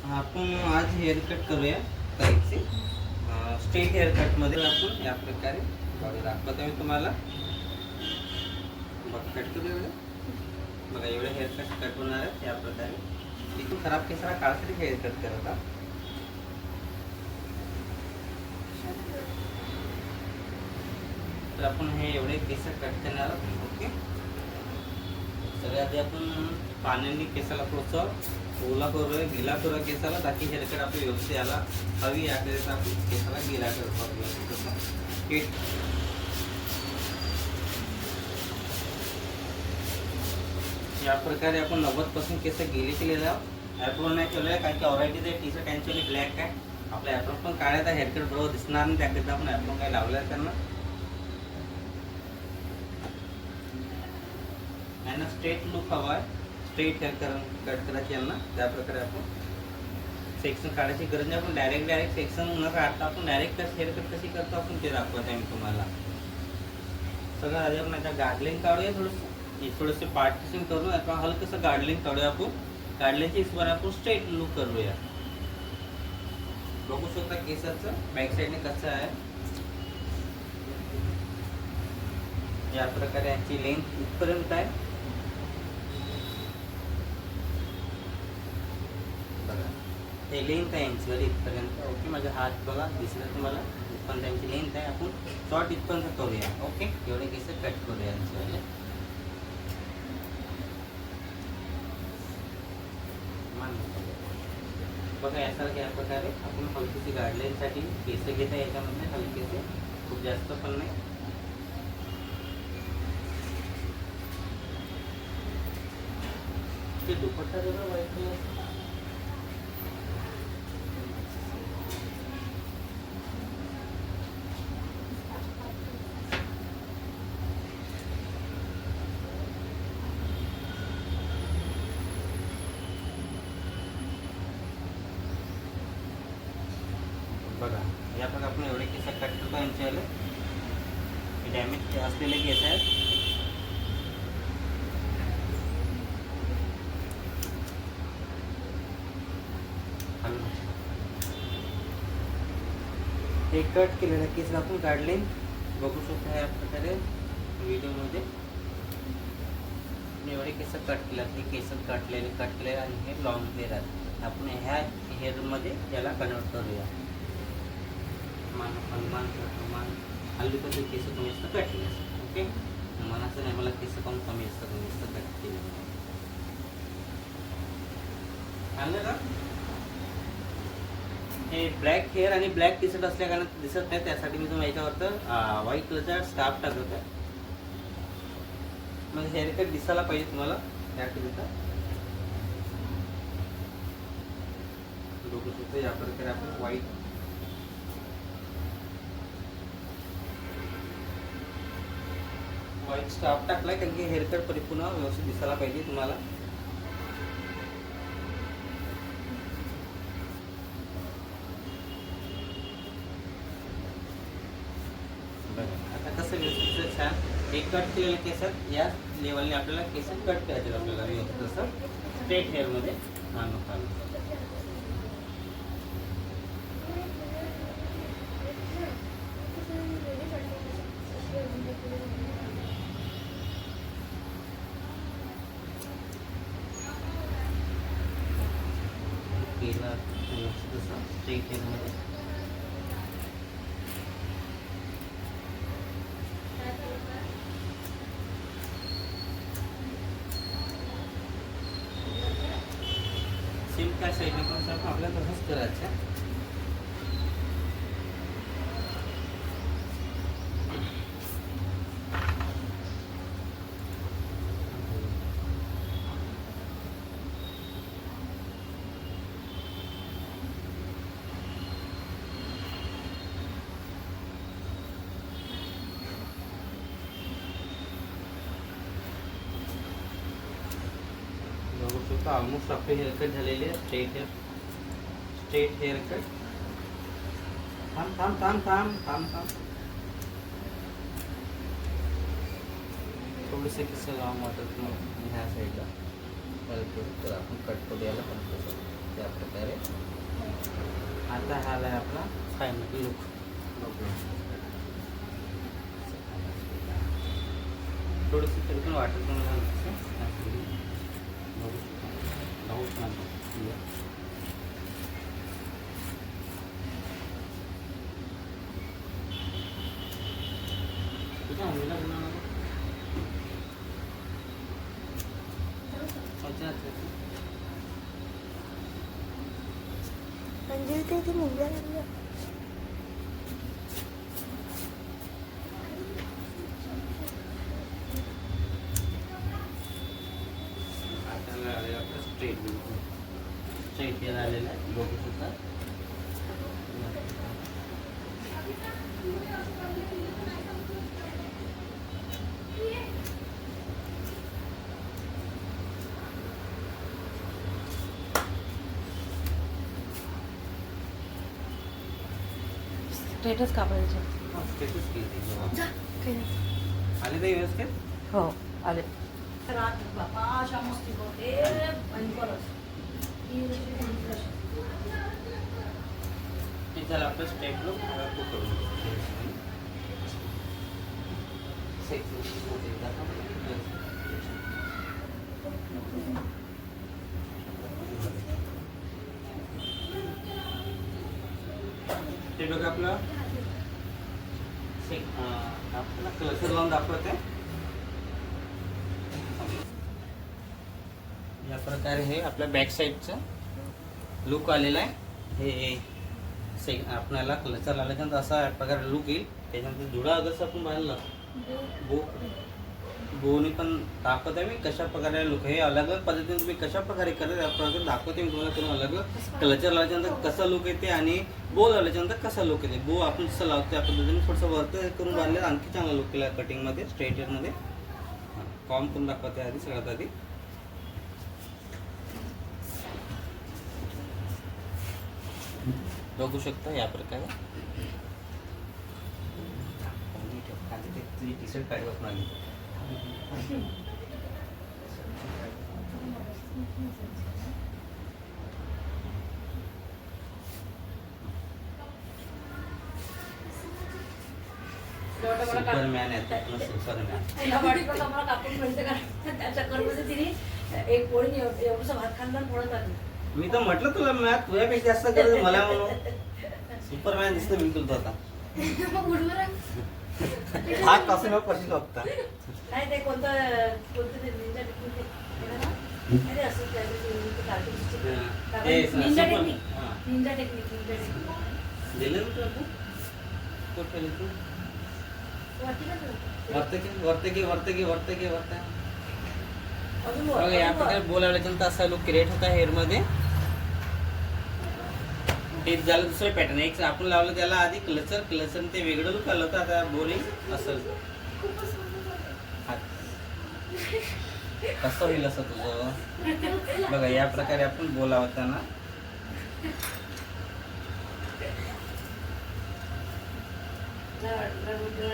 आपण आज hair cut करूया ताईचे. स्ट्रेट हेअर कटमध्ये आपण या प्रकारे बॉडी दाखवतो मी तुम्हाला. बघ कट करूया एवढं. बघा एवढे हेअर कट होणार आहेत या प्रकारे. इथून खराब केसाला काढायसाठी हेअर कट करत आहात. तर आपण हे एवढे केस कट करणार आहोत. ओके. सगळ्यात आधी आपण पाण्याने केसाला थोडंसं ओला करूया, गिला करूया केसाला, ताकी हेअरकट आपली व्यवस्थित यायला हवी. याकरिता आपण केसाला गिला करतो. या प्रकारे आपण 90% केस गेले केलेले आहोत. ॲप्रॉन नाही केलेलं आहे, कारण की ऑलरेडी ते टी शर्ट ॲक्च्युअली ब्लॅक आहे. आपला ॲप्रॉन पण काढायचा, हेअरकट बरोबर दिसणार नाही, त्याकरिता आपण ॲप्रॉन काही लावलं आहे त्यांना. यांना स्ट्रेट लुक हवा आहे, स्ट्रेट हेअर कट करायची यांना. त्याप्रकारे आपण सेक्शन काढायची गरज नाही. आपण डायरेक्ट सेक्शन न काढता आपण डायरेक्ट हेअरकट कशी करतो आपण ते दाखवत आहे मी तुम्हाला. सगळं आधी आपण आता गार्डलिंग काढूया, थोडंसं पार्टिशन करू. आता हलकंसं गार्डलिंग काढूया आपण. गार्डलिंगच्या हिशोबाने आपण स्ट्रेट लुक करूया. बघू शकता केसाचं बॅक साईडने कसं आहे. या प्रकारे यांची लेंथ इथपर्यंत आहे. बघा हे लेंथ आहे यांची वाली इथपर्यंत. ओके. माझा हात बघा दिसला तुम्हाला, पण त्यांची लेंथ आहे. आपण शॉर्ट इथपर्यंत करूया. ओके. एवढे केस कट करूया यांचे वाले. बघा यासारख्या या प्रकारे आपण हलकीशी गार्डलाईनसाठी केस घेत आहे. याच्यामध्ये हलकेसे, खूप जास्त पण नाही. ते दुपट्टा जरा व्हाईट कलर. बघा या प्रकारे आपण एवढे केस कट करतो यांचे आले. हे डॅमेज असलेले केस आहेत. हे कट केलेले केस आपण काढले, बघू शकता या प्रकारे व्हिडिओमध्ये. एवढे केस कट केले, हे केस कटलेले आणि हे लॉंग हेअर आहेत. आपण ह्या हेअरमध्ये याला कन्वर्ट करूया. हनुमान हल्ली पण ते केस कमी असतं कट केले असतं. ओके. मनाचं नाही, मला केस कमी असतं कट केले. आणलं का. हे ब्लॅक हेअर आणि ब्लॅक टी शर्ट असल्या कारण दिसत नाही, त्यासाठी मी तुम्हाला याच्यावरतं व्हाईट कलरचा स्कार्फ टाकत आहे. म्हणजे हेअरकट दिसायला पाहिजे तुम्हाला त्याकरिता. बघू शकतो या प्रकारे आपण व्हाईट स्कार्फ टाकलाय, कारण की हेअरकट परिपूर्ण व्यवस्थित दिसायला पाहिजे तुम्हाला. आता कसं व्यवस्थित छान हे कट केलेले केसात या लेवलने आपल्याला केस कट करायचे. आपल्याला व्यवस्थित असं स्ट्रेट हेअरमध्ये आणून केला तसं स्ट्रेट हेअरमध्ये. सेम काय साईडने पण आपल्याला तसंच करायचं. बघू शकता ऑलमोस्ट आपले हेअरकट झालेले आहे. Straight haircut. थांब. थोडेसे किस्से लावून वाटत मग ह्या साईडला तर आपण कट करू याला पण त्या प्रकारे. आता हा आला आपला फायनल लुक. थोडंसं तरी पण वाटत मला म्हणजे ते मुलगा लागलं. स्ट्रेट हेअर आलेला आहे, बघू शकता. स्टेटस कापायचं. स्टेटस केली आले ते व्यवस्थित. हो आले. चला आपलं स्टेप लुक करून ते बघा आपलं आपल्याला क्लचर लावून दाखवत आहे. या प्रकारे हे आपल्या बॅक साईडचं लुक आलेलं आहे. हे आपल्याला क्लचर लावल्यानंतर असा प्रकारे लुक येईल. त्याच्यानंतर जुडा जसं आपण बांधलं बोनी पण दाखवत आहे मी कशा प्रकारे लुक. हे अलग अलग पद्धतीने तुम्ही कशा प्रकारे करत त्या प्रकारे दाखवते मी तुम्हाला. करून अलग क्लचर लावल्याच्यानंतर कसं लुक येते आणि बो लावल्याच्यानंतर कसा लुक येते. बो आपण जसं लावतो त्या पद्धतीने थोडंसं वरत करून बांधलं आणखी चांगला लुक केला कटिंगमध्ये स्ट्रेट हेअरमध्ये. कॉम करून दाखवते आधी सगळ्यात आधी. बघू शकता या प्रकारे. टी शर्ट काढत नाही. सुपरमॅन आहे सुपरमॅन. एक पोळी एवढंसं भात खानदार पडत आली. मी तर म्हटलं तुला मॅथ तुझ्यापेक्षा जास्त करत मला म्हणून. सुपरमॅन दिसतं मी तुला आता. हात पासून पडशील बघता. नाही ते कोणतं कोणतं ते निंजा टेक्निक अरे असं निंजा टेक्निक निंजा टेक्निक दिलं ना तू कुठे तू वरते या प्रकारे बोलावल्याच्यानंतर असा लुक क्रिएट होता हेअर मध्ये. ते झालं दुसरं पॅटर्न. एक आपण लावलं त्याला आधी क्लचर ते वेगळं लुक आलं होतं. आता बोलिंग असं कसं होईल असं तुझं बघा. या प्रकारे आपण बोलावताना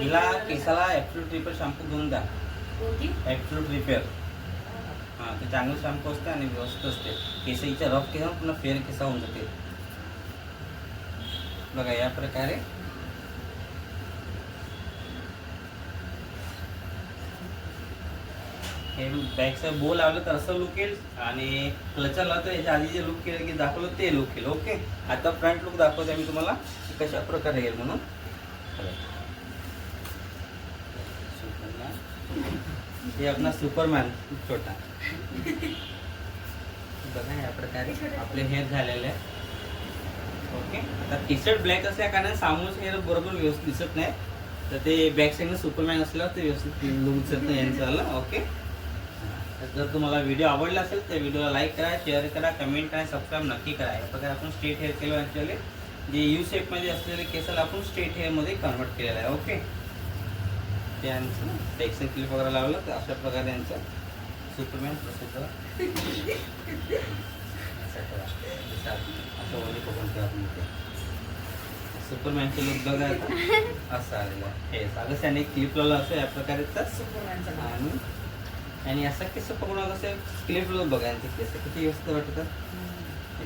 हिला केसाला ॲब्सोल्यूट रिपेअर शॅम्पू घेऊन द्या. ॲब्सोल्यूट रिपेअर ते चांगलं शॅम्पू असते आणि व्यवस्थित असते. केसाईच्या रफ केसा पुन्हा फेअर केसा होऊन जाते. बघा या प्रकारे हे बॅक साईड बो लावलं तर असं लुक येईल आणि क्लचर लावतं याच्या आधी जे लुक केलं की दाखवलं ते लुक केलं. ओके आता फ्रंट लुक दाखवते मी तुम्हाला कशा प्रकारे येईल म्हणून. हे आपला सुपरमॅन छोटा. बघा या प्रकारे आपले हेअर झालेले आहे. ओके आता टी शर्ट ब्लॅक असल्या कारण सामोरचं हेअर बरोबर व्यवस्थित दिसत नाही. तर ते बॅक साईडनं सुपरमॅन असल्यावर ते व्यवस्थित लुक दिसत नाही यांचं आलं. ओके जर तुम्हाला व्हिडिओ आवडला असेल तर व्हिडिओला लाईक करा, शेअर करा, कमेंट करा, सबस्क्राईब नक्की करा. या प्रकारे आपण स्ट्रेट हेअर केलं. ॲक्च्युअली जे यू शेपमध्ये असलेले केसाला आपण स्ट्रेट हेअरमध्ये कन्वर्ट केलेलं आहे. ओके त्यांचं टेक्सन क्लिप वगैरे लावलं तर अशा प्रकारे यांचं सुपरमॅन प्रसिद्ध असं वली पकडून ठेवा आपण ते सुपरमॅनचं लुक बघा आता असं आलेलं आहे. हे साधं त्याने क्लिप लावलं असं या प्रकारे तर सुपरमॅनचं आणि असं केस पकडून असं क्लिप लावून बघा यांचे केस किती व्यवस्थित वाटतं.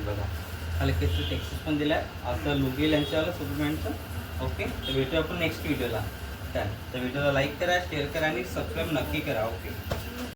बघा हलकेचं टेक्स्चर पण दिलं आहे, असं लुक येईल यांच्यावाला सुपरमॅनचं. ओके, तर भेटूया आपण नेक्स्ट व्हिडिओला. तर व्हिडिओला लाईक करा, शेअर करा आणि सबस्क्राईब नक्की करा. ओके.